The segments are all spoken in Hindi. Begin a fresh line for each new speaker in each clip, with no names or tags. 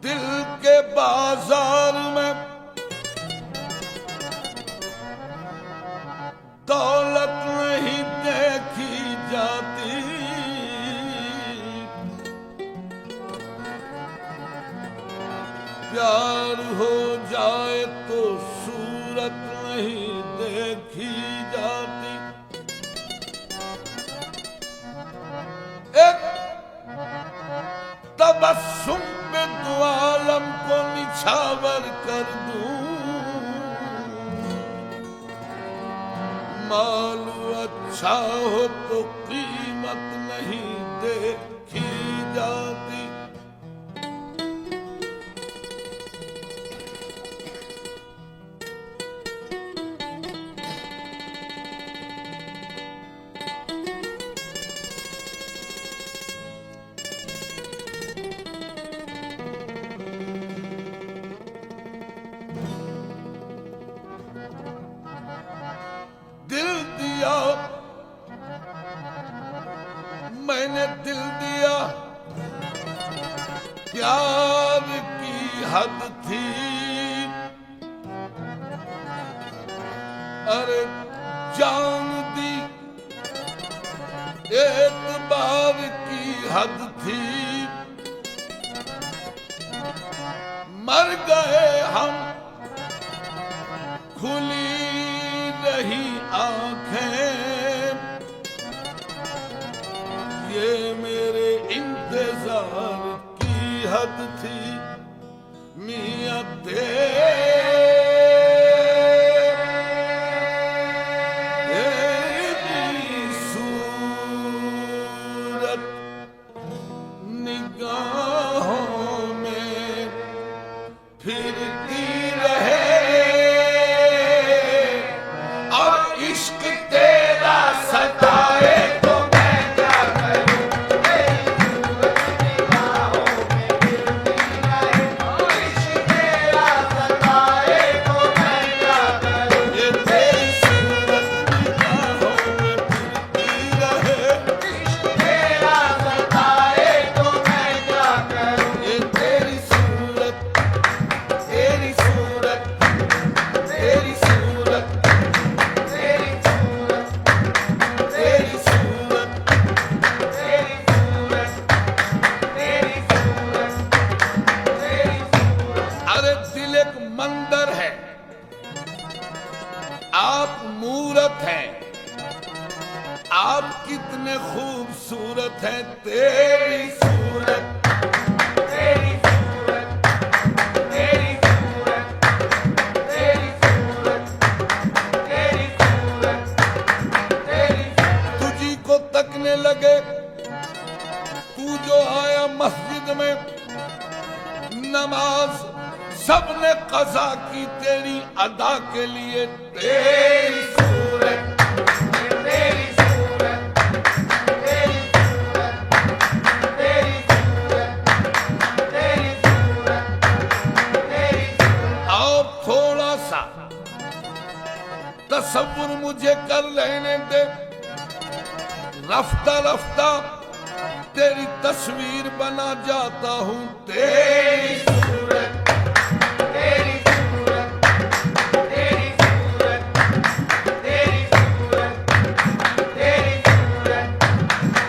दिल के बाजार में दौलत नहीं देखी जाती, प्यार हो जाए तो सूरत नहीं देखी जाती। एक तबस्सुम पे दो आलम को निछावर कर दूं, मालू अच्छा हो तो कीमत नहीं देखी जाती। मैंने दिल दिया, प्यार की हद थी, अरे जान दी एतबार की हद थी। मर गए हम, खुली रही आंखें, ये मेरे इंतजार की हद थी। मियां तेरी सूरत निगाहों में फिरती रहे, और इश्क तेरा सताए तो मैं क्या करूं। इश्क तेरा सताए तो मैं क्या करूं। ये तेरी सूरत निगाहों में फिरती रहे, इश्क तेरा सताए तो मैं क्या करूं। ये तेरी सूरत, तेरी सूरत, तेरी सूरत, तेरी सूरत, तेरी सूरत, तेरी सूरत, तेरी सूरत, तेरी सूरत। अरे दिल एक मंदिर है, आप मूरत हैं, आप कितने खूबसूरत हैं। तेरी सूरत, तेरी सूरत, तेरी सूरत, तेरी सूरत, तेरी सूरत, तेरी सूरत। तुझी को तकने लगे, तू जो आया मस्जिद में, नमाज सबने कज़ा की तेरी अदा के लिए। तेरी सूरत, तेरी सूरत, तेरी सूरत, तेरी सूरत, तेरी सूरत, तेरी सूरत। और थोड़ा सा तसव्वुर मुझे कर लेने दे, रफ्ता रफ्ता तेरी तस्वीर बना जाता हूँ। तेरी सूरत, तेरी सूरत, तेरी सूरत, तेरी सूरत, तेरी सूरत,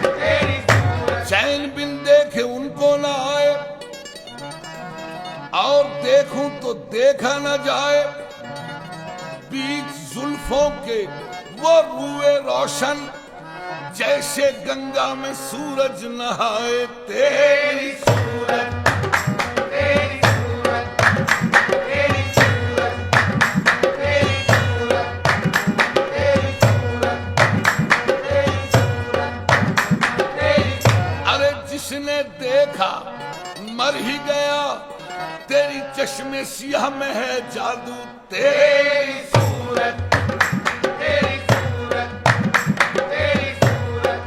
तेरी सूरत। चैन बिन देखे उनको ना आए, और देखूं तो देखा न जाए, बीच जुल्फों के वो रूए रोशन, जैसे गंगा में सूरज नहाए। तेरी सूरत, तेरी सूरत, तेरी सूरत, तेरी सूरत, तेरी सूरत, तेरी सूरत, तेरी सूरत। अरे जिसने देखा मर ही गया, तेरी चश्मे सियाह में है जादू। तेरी सूरत, तेरी सूरत, तेरी सूरत,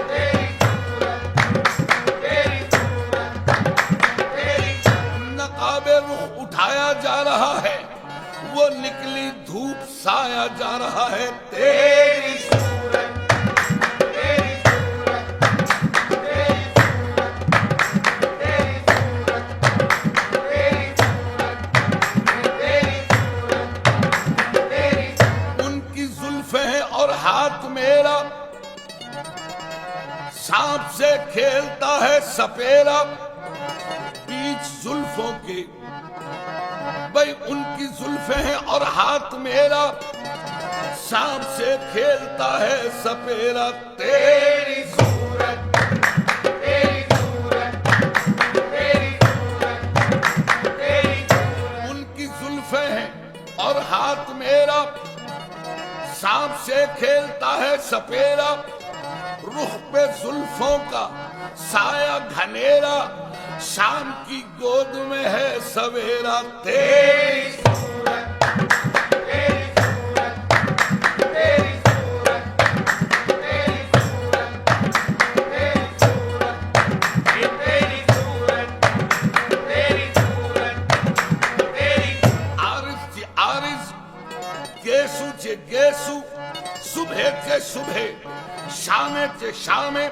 तेरी सूरत, तेरी सूरत, तेरी सूरत। नकाबे रुख उठाया जा रहा है, वो निकली धूप साया जा रहा है। तेरी सूरत, तेरी सूरत, तेरी सूरत, तेरी सूरत, खेलता है सपेरा बीच जुल्फों के, भाई उनकी जुल्फे हैं और हाथ मेरा, सांप से खेलता है सपेरा। तेरी सूरत, तेरी सूरत, तेरी सूरत, तेरी सूरत। उनकी जुल्फे हैं और हाथ मेरा, सांप से खेलता है सपेरा। रुख पे जुल्फों का साया घनेरा, शाम की गोद में है सवेरा। तेरी सूरत, तेरी सूरत, तेरी सूरत, तेरी सूरत, तेरी सूरत, तेरी सूरत, तेरी सूरत, तेरी आरिज़ चे आरिज़, गेसु चे गेसु, सुबह चे सुबह, शामे चे शामे,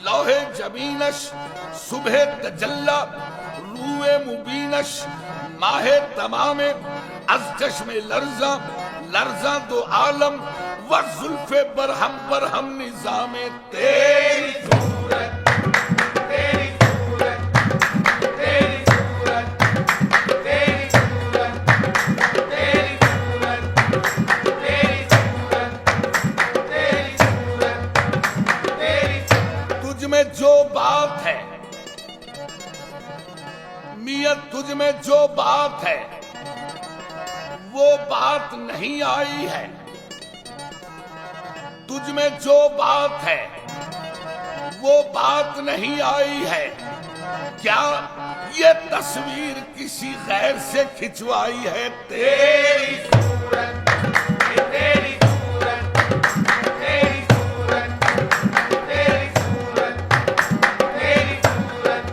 लोहे जमीनश, सुबह तजल्ला, रूए मुबीनश, माहे तमामे, अज चश्मे लर्जा, लर्जा दो आलम, व जुल्फे बरहम बरहम निजामे। तेरी सूरत, तेरी सूरत, तेरी सूरत, तेरी सूरत, तेरी सूरत, तेरी सूरत, तेरी सूरत, तेरी तुझ में जो बात है मियां, तुझ में जो बात है वो बात नहीं आई है। तुझ में जो बात है वो बात नहीं आई है। क्या ये तस्वीर किसी गैर से खिंचवाई है? तेरी सूरत, तेरी सूरत, तेरी सूरत, तेरी सूरत, तेरी सूरत,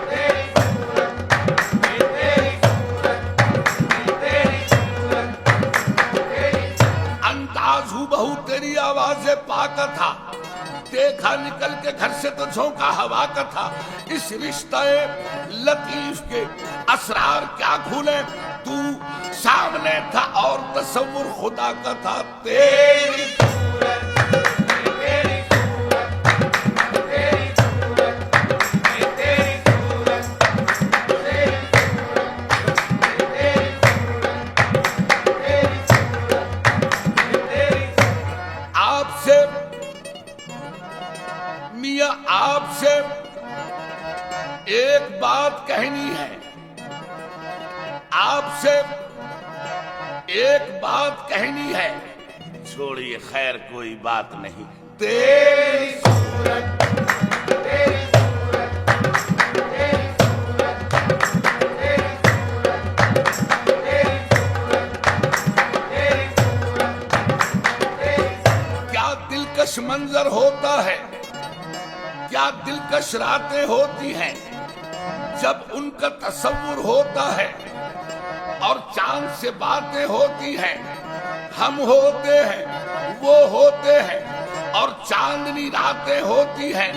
तेरी सूरत, तेरी सूरत, तेरी सूरत, तेरी अंदाज हूबहू तेरी आवाज़े पाका था, देखा निकल के घर से तो झोंका हवा का था। इस रिश्ते लतीफ के असरार क्या खुले, तू सामने था और तसव्वुर खुदा का था। तेरी सूरत, तेरी सूरत, तेरी सूरत, तेरी सूरत, तेरी सूरत, तेरी आपसे मियां, आपसे एक बात कहनी है, आपसे एक बात कहनी है। छोड़िए खैर कोई बात नहीं। तेरी सूरत, तेरी सूरत, तेरी सूरत, तेरी सूरत, तेरी सूरत, तेरी सूरत, तेरी क्या दिलकश मंजर होता है, क्या दिलकश रातें होती हैं जब उनका तसव्वुर होता है और चांद से बातें होती हैं। हम होते हैं, वो होते हैं और चांदनी रातें होती हैं।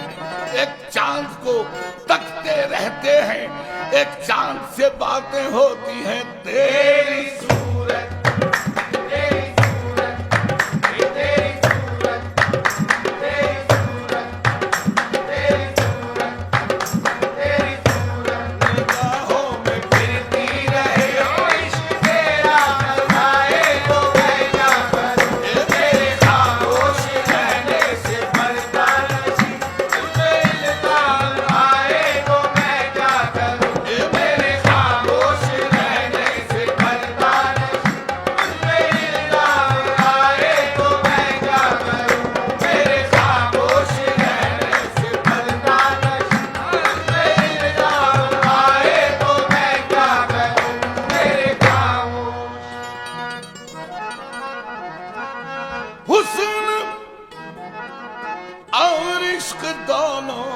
एक चांद को तकते रहते हैं, एक चांद से बातें होती हैं। तेरी सूरत, तेरी सूरत, तेरी सूरत, तेरी सूरत, तेरी सूरत, तेरी सूरत, निगाहों में फिरती रहे इश्क तेरा, आए तो मैं क्या करूं, तेरे खामोश रहने से पर्दा नशी, तुझे इल्जाम आए तो मैं क्या करूं, मेरे खामोश रहने से पर्दा नशी, तुझे इल्जाम आए तो मैं क्या करूं, मेरे खामोश रहने से पर्दा नशी, तुझे इल्जाम आए तो मैं क्या करूं, मेरे खामोश। हुस्न और इश्क दोनों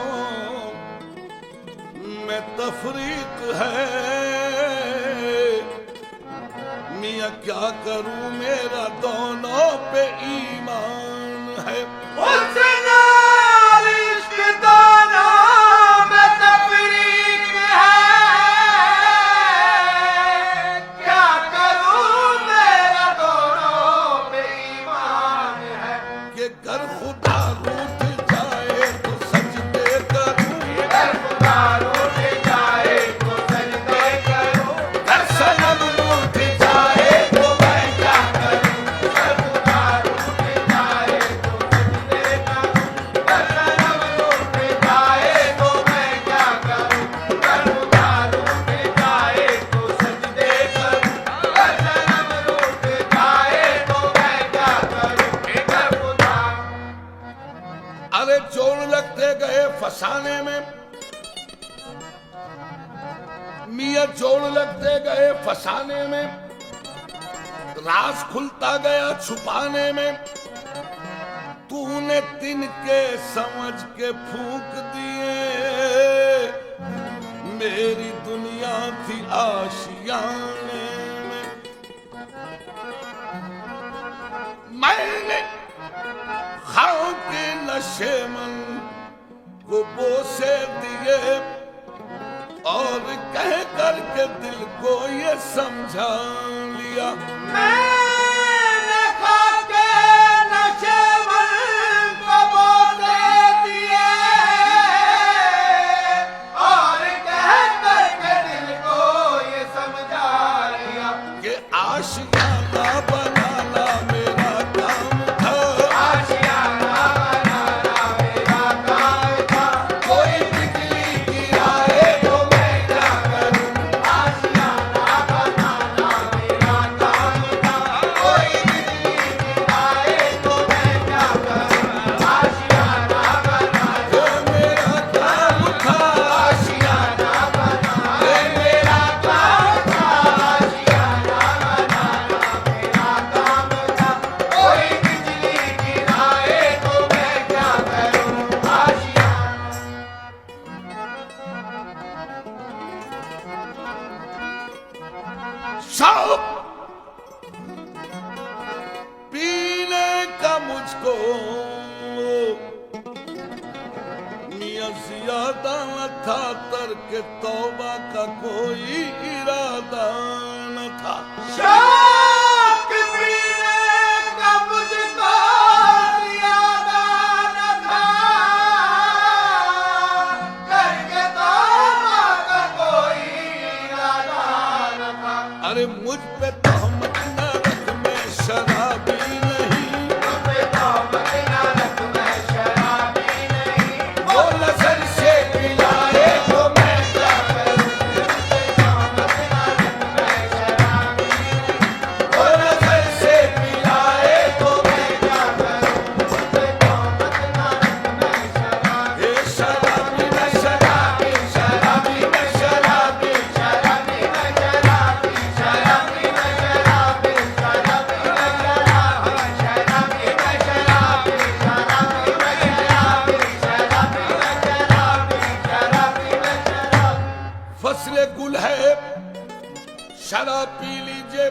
में तफरीक है, मियां क्या करूं मेरा दोनों पे ईमान है। हुस्न और इश्क दोनों में तफरीक है, क्या करूं मेरा दोनों पे ईमान है। कि घर खुदा रूठ जाए तो सजदे मियां जोड़ लगते गए फंसाने में, राज खुलता गया छुपाने में। तूने तिनके समझ के फूंक दिए, मेरी दुनिया थी आशियाने में। मैंने खाओ के नशे मन को बोसे दिए, और कह करके दिल को ये समझा लिया।
मैंने खा के नशे मन को बोसे दिए, और कह करके दिल को ये समझा लिया
कि आशियाना बनाना मेरा काम था।
आशियाना बनाना मेरा काम था।
कोई बिजली गिराए तो मैं क्या करूं।
आशियाना बनाना मेरा काम था। कोई बिजली गिराए तो मैं क्या करूं। आशियाना बनाना
ये मेरा काम था।
आशियाना बनाना मेरा काम था। आशियाना बनाना मेरा काम था। कोई बिजली गिराए तो मैं क्या करूं। आशियाना
शौक पीने का मुझको मियां ज्यादा न था, तर्क तौबा का कोई इरादा न था।
शौक पीने का मुझको ज्यादा न था, करके तौबा का कोई इरादा न था।
अरे मुझ पे तहमत न रख, मैं शराबी नहीं।
मुझे तौबत न रख, मैं शराबी नहीं।
वो नजर से मिलाए तो मैं क्या करूं।
मुझे तौबत न रख, मैं शराबी नहीं।
वो नजर से मिलाए तो
मैं क्या करूं। मुझे तौबत न रख, मैं शराबी।
ये शराबी मैं शराबी, शराबी मैं शराबी।
शराबी मैं शराबी, शराबी मैं शराबी, शराबी मैं शराबी, शराबी मैं शराबी, शराबी मैं शराबी, शराबी मैं शराबी, शराबी मैं शराबी।
फसले गुल है शराब पी लीजिए।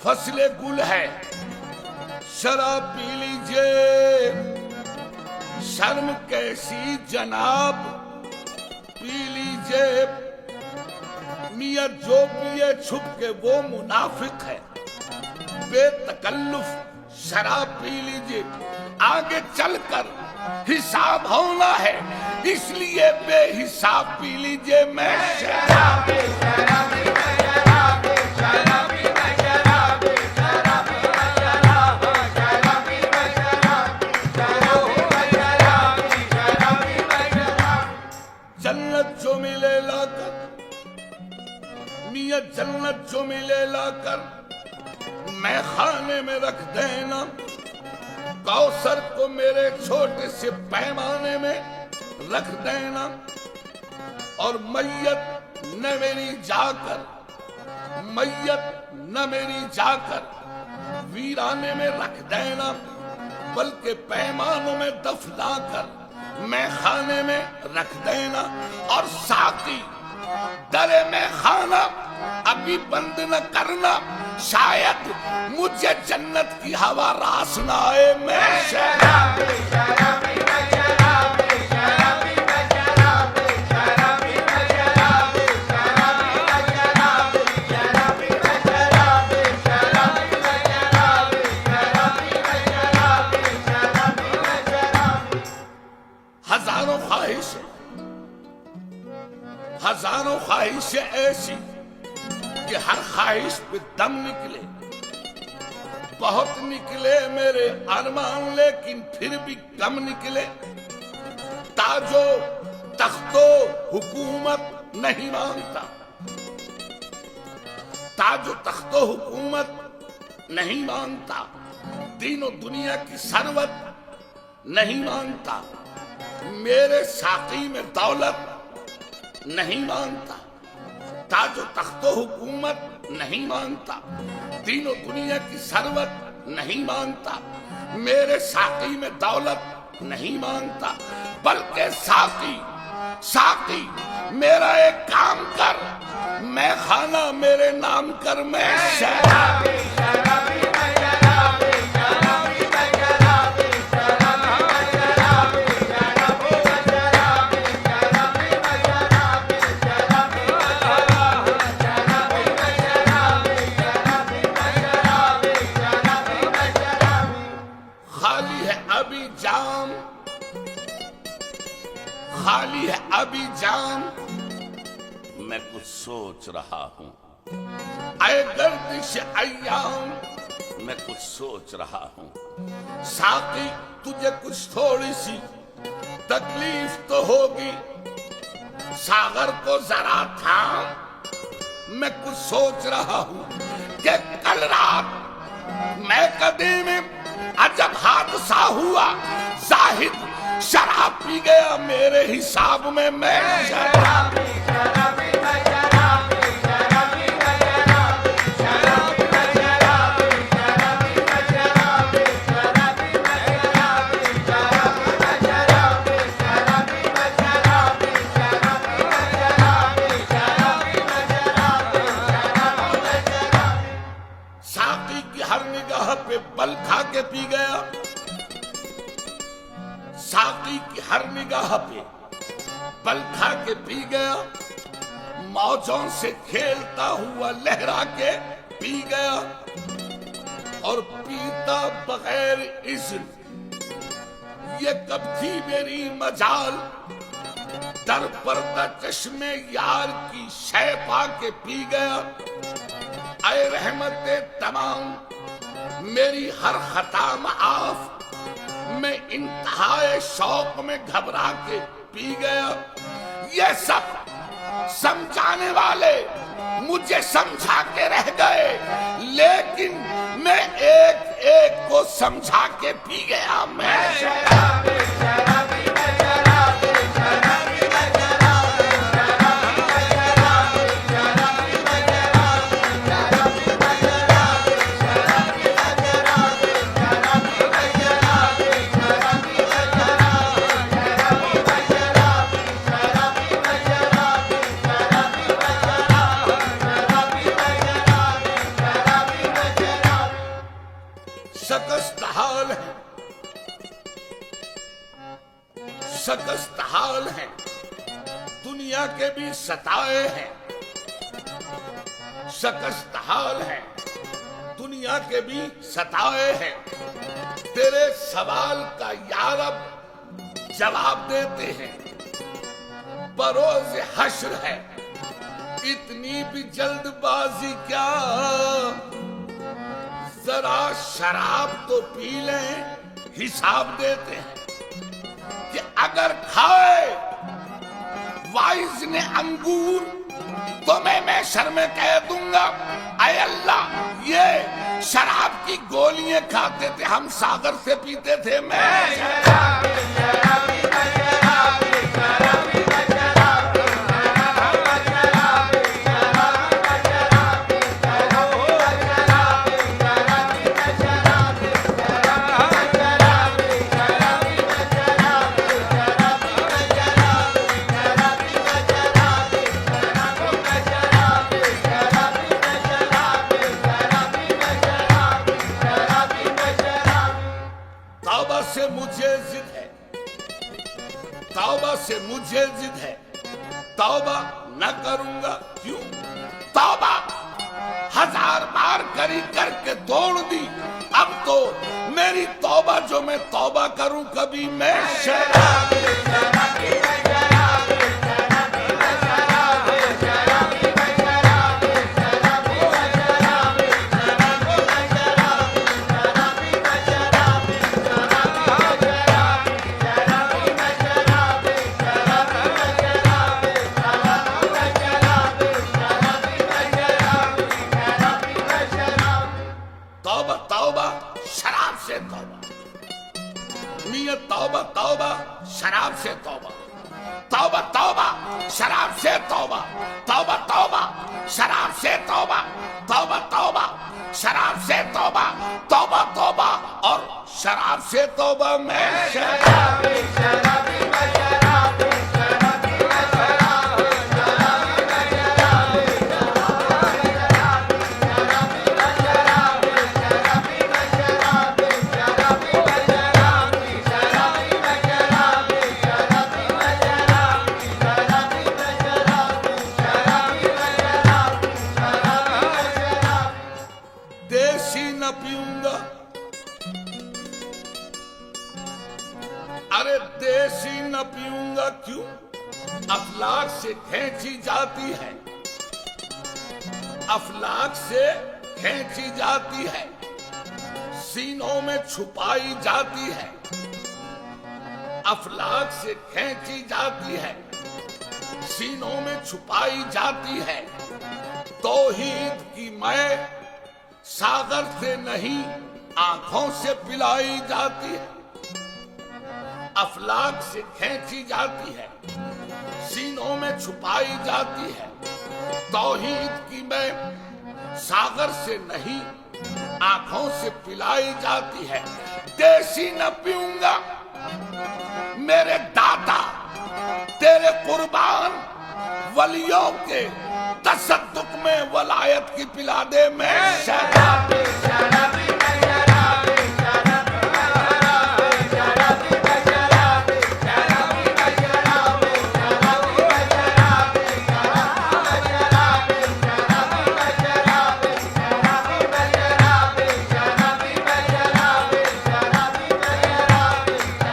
फसले गुल है शराब पी लीजिए। शर्म कैसी जनाब पी लीजिए। मियां जो पिए छुप के वो मुनाफिक है। बेतकल्लुफ शराब पी लीजिए। आगे चलकर हिसाब होना है, इसलिए बेहिसाब पी लीजिए। मैं
शराबी, शराबी मैं शराबी, शराबी मैं शराबी, शराबी मैं शराबी, शराबी मैं शराबी, शराबी मैं शराबी, शराबी मैं शराबी।
जन्नत जो मिले लाकर, मियां जन्नत जो मिले लाकर मैं खाने में रख देना। कौसर को मेरे छोटे से पैमाने में रख देना। और मैयत न मेरी जाकर, मैयत न मेरी जाकर वीराने में रख देना, बल्कि पैमानों में दफना कर मैं खाने में रख देना। और साथी दरे में खाना अभी बंद न करना, शायद मुझे जन्नत की हवा रास न आए। मैं
शराबी, शराबी मैं शराबी, शराबी मैं शराबी, शराबी मैं शराबी, शराबी मैं शराबी, शराबी मैं शराबी, शराबी मैं शराबी, शराबी मैं शराबी, शराबी मैं शराबी।
हजारों ख्वाहिशें, हजारों ख्वाहिशें ऐसी कि हर ख्वाहिश पे दम निकले। बहुत निकले मेरे अरमान, लेकिन फिर भी कम निकले। ताजो तख्तो हुकूमत नहीं मांगता, ताजो तख्तो हुकूमत नहीं मांगता। दीनों दुनिया की सरवत नहीं मांगता। मेरे साकी में दौलत नहीं मांगता, ताजो तख्तो हुकूमत नहीं मांगता, तीनों दुनिया की सरवत नहीं मांगता, मेरे साकी में दौलत नहीं मांगता, बल्कि साकी साकी मेरा एक काम कर, मैं खाना मेरे नाम कर, मैं शराबी शराबी शराबी शराबी शराबी शराबी शराबी खाली है अभी जाम, खाली है अभी जाम, मैं कुछ सोच रहा हूं, आए गर्दिश अय्याम, मैं कुछ सोच रहा हूं, साकी तुझे कुछ थोड़ी सी तकलीफ तो होगी, सागर को जरा थाम, मैं कुछ सोच रहा हूं कि कल रात मैं कदे में अजब हादसा हुआ, जाहिद शराब पी गया मेरे हिसाब में, मैं शराबी शराबी शराबी शराबी शराबी शराबी शराबी शराबी शराबी शराबी शराबी शराबी शराबी साकी की हर निगाह पे बल खा के पी गया, साकी की हर निगाह पे बल खा के पी गया, मौजों से खेलता हुआ लहरा के पी गया, और पीता बगैर इज़्न ये कब थी मेरी मजाल, दर पर्दा चश्मे यार की शय पा के पी गया, ऐ रहमते तमाम मेरी हर खता माफ, मैं इंतहाए शौक में घबरा के पी गया, ये सब समझाने वाले मुझे समझा के रह गए, लेकिन मैं एक एक को समझा के पी गया, मैं शराबी शराबी शराबी शराबी शकस्त हाल है, शकस्त हाल है, दुनिया के भी सताए हैं, शकस्त हाल है, दुनिया के भी सताए हैं, तेरे सवाल का यारब जवाब देते हैं, बरोज़ हश्र है, इतनी भी जल्दबाजी क्या, जरा शराब तो पी लें, हिसाब देते हैं कि अगर खाए वाइज ने अंगूर तो मैं शर्म कह दूंगा, ऐ अल्लाह ये शराब की गोलियां खाते थे, हम सागर से पीते थे, मैं शराबी शराबी शराबी शराबी से मुझे जिद है, तौबा से मुझे जिद है, तौबा न करूंगा क्यों, तौबा 1000 बार करी करके तोड़ दी, अब तो मेरी तौबा जो मैं तौबा करूं कभी, मैं शराबी शराबी शराबी तौबा, शराब से तौबा, शराब से तौबा, तौबा तौबा, शराब से तौबा, तौबा तौबा, शराब से तौबा, तौबा तौबा और शराब से तौबा। मैं
शराबी शराबी मैं शराबी शराबी मैं शराबी शराबी मैं शराबी शराबी मैं शराबी शराबी मैं शराबी शराबी मैं शराबी शराबी मैं शराबी शराबी मैं शराबी शराबी मैं शराबी शराबी मैं शराबी शराबी मैं शराबी।
देसी न पीऊंगा, अरे देसी न पीऊंगा क्यों? अफलाक से खींची जाती है, अफलाक से खींची जाती है, सीनों में छुपाई जाती है, अफलाक से खींची जाती है, सीनों में छुपाई जाती है। तौहीद की मैं सागर से नहीं आंखों से पिलाई जाती है, अफलाक से खींची जाती है, सीनों में छुपाई जाती है। तौहीद की मैं सागर से नहीं आंखों से पिलाई जाती है। देसी न पीऊंगा, मेरे दाता तेरे कुर्बान वलियों के तसद्दुक में वलायत की पिला दे। मैं
शराबी शराबी मैं शराबी शराबी मैं शराबी शराबी मैं शराबी शराबी मैं शराबी शराबी मैं शराबी शराबी मैं शराबी शराबी मैं शराबी शराबी मैं शराबी शराबी मैं शराबी शराबी मैं शराबी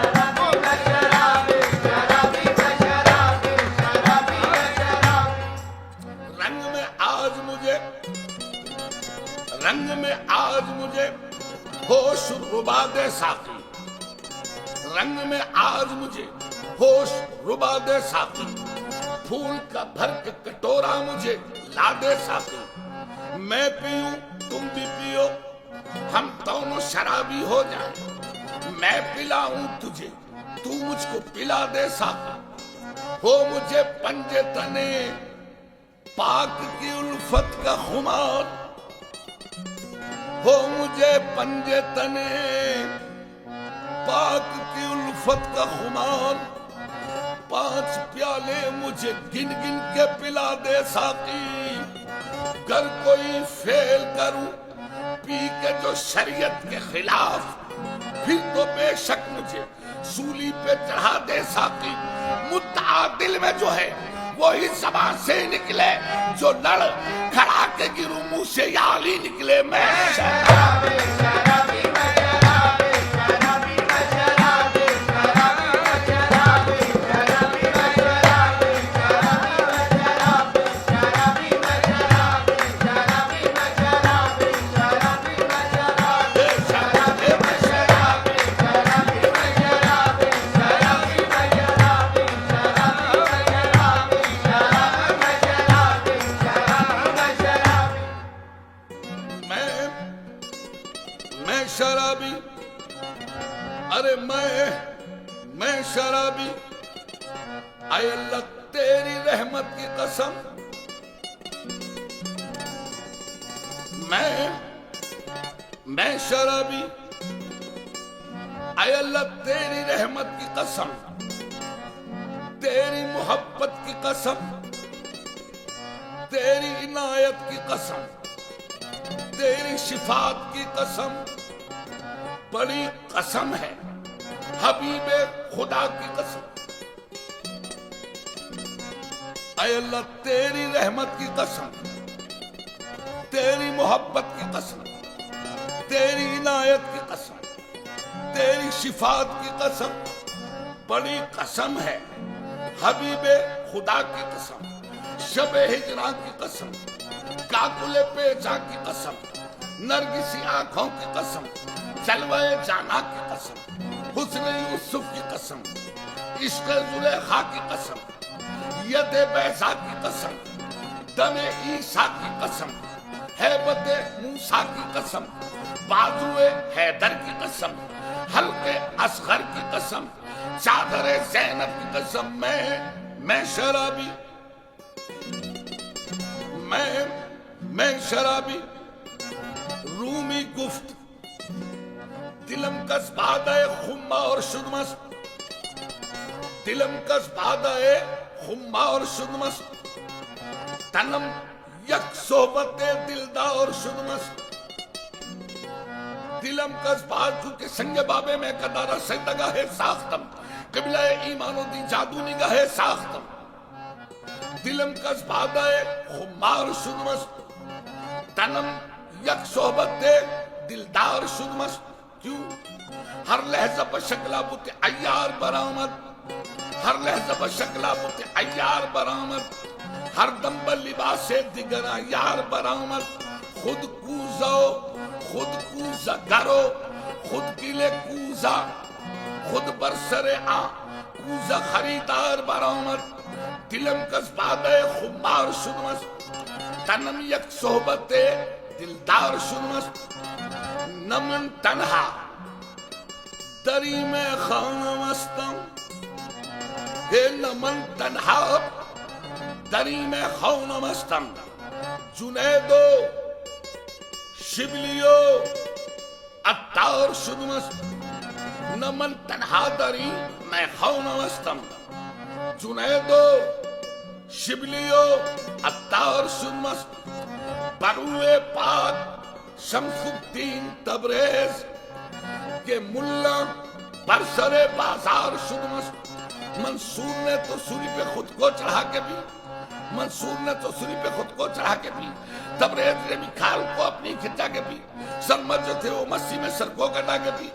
शराबी मैं शराबी शराबी मैं शराबी शराबी मैं शराबी।
रंग में आज मुझे, रंग में आज मुझे होश रुबा दे साकी, रंग में आज मुझे होश रुबा दे साकी, फूल का भर के कटोरा मुझे ला दे साकी। मैं पीऊं तुम भी पियो, हम दोनों शराबी हो जाए। मैं पिलाऊं तुझे, तू मुझको पिला दे साकी। हो मुझे पंजे तने पाक की उल्फत का खुमार, हो मुझे पंजे तने पाक की उल्फत का खुमार। 5 प्याले मुझे गिन गिन के पिला दे साकी। कर कोई फेल करूं पी के जो शरीयत के खिलाफ, फिर तो बेशक मुझे सूली पे चढ़ा दे साकी। मुद्दा दिल में जो है वही ज़बान से निकले, जो लड़ खड़ा के गिरूं मुंह से याली निकले। मैं
शराबी शराबी मैं शराबी शराबी मैं शराबी शराबी मैं शराबी शराबी मैं शराबी शराबी मैं शराबी शराबी मैं शराबी शराबी मैं शराबी शराबी मैं शराबी शराबी मैं शराबी शराबी मैं शराबी शराबी मैं शराबी शराबी मैं शराबी शराबी मैं शराबी शराबी मैं शराबी।
मैं शराबी, अरे मैं शराबी। आय अल्लाह तेरी रहमत की कसम, मैं शराबी। आय अल्लाह तेरी रहमत की कसम, तेरी मोहब्बत की कसम, तेरी इनायत की कसम, तेरी शिफात की कसम, बड़ी कसम है हबीबे खुदा की कसम। ऐ अल्लाह तेरी रहमत की कसम, तेरी मोहब्बत की कसम, तेरी इनायत की कसम, तेरी शिफात की कसम, बड़ी कसम है हबीबे खुदा की कसम। शबे हिजरा की कसम, काकुले पेजा की कसम, नरगिसी आंखों की कसम, जलवे जाना की कसम, हुस्न यूसुफ की कसम, इश्क जुलेखा की कसम, यदे बैसा की कसम, दमे ईसा की कसम, हैबत मूसा की कसम, बाजुए हैदर की कसम, हल्के असगर की कसम, चादर ज़ैनब की कसम। मैं शराबी, मैं शराबी रूमी गुफ्त दिलम कस बादाए खुम्मा और शुदमस दिलम कस बादाए खुम्मा और शुदमस तनम यक सोबते दिलदा और शुदमस दिलम कस बाद के संगे बाबे में कदारा सैदगा है साख्तम किबला ईमानो दी जादू निगाह है साख्तम दिलम कस बादाए खुम्मा और शुदमस तनम यक सोबते दिलदार शुदमस क्यों हर लहजा पर शक्ला बुते अय्यार बरामद हर लहजा पर शक्ला बुते अय्यार बरामद हर दम पर लिबासे दिगर अय्यार बरामद खुद कूजो खुद कूजा करो खुद किले कूजा खुद बरसरे आ कूजा खरीदार बरामद दिलम कस बादे खुमार शुदमस तनम यक सोहबते दिलदार शुदमस नमन तन्हा दरी में खानमस्तम हे नमन तन्हा दरी में खानमस्तम जुनैदो शिबलियो अत्तार शुदमस नमन तन्हा दरी में खानमस्तम जुनैदो शिबलियो अत्तार शुदमस बरुए पाक शमसुद्दीन तबरेज के मुल्ला बरसरे बाजार शुदमस मंसूर ने तो सूरी पे खुद को चढ़ा के भी मंसूर ने तो सूरी पे खुद को चढ़ा के भी तबरेज ने भी खाल को अपनी खिंचा के भी सरमद जो थे वो मस्सी में सर को कटा के भी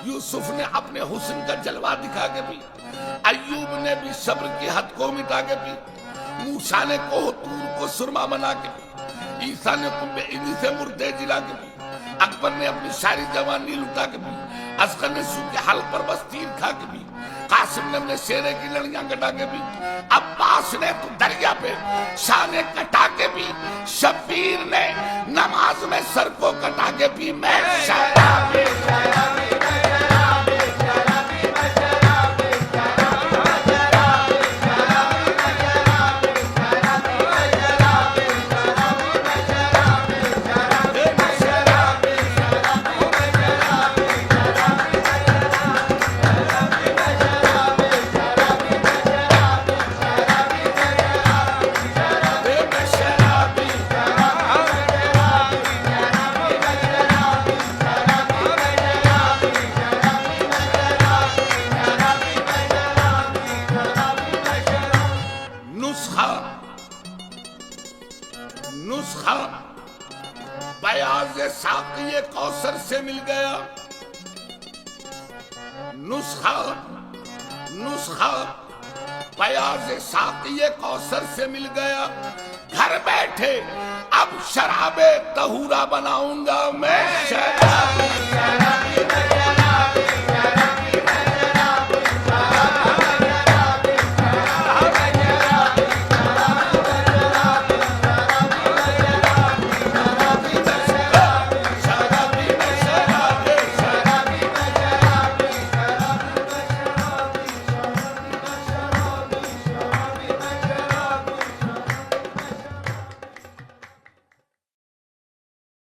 यूसुफ ने अपने हुस्न का जलवा दिखा के भी अय्यूब ने भी सब्र की हद को मिटा के भी मूसा ने कोहतूर को सुरमा बना के भी ईसा ने कुंभे इन्हीं से मुर्दे जिला के भी अकबर ने अपनी सारी जवानी लुटा के भी असगर ने सूखे हल पर बस तीर खा के भी कासिम ने अपने शेरे की लड़ियां कटा के भी अब्बास ने तो दरिया पे शाने कटा के भी शब्बीर ने नमाज में सर को कटा के भी मैं शराबी शराबी नुस्खा बयाज़ साक़ी कौसर से मिल गया नुस्खा बयाज़ साक़ी कौसर से मिल गया घर बैठे अब शराबे तहूरा बनाऊंगा मैं शराबी शराबी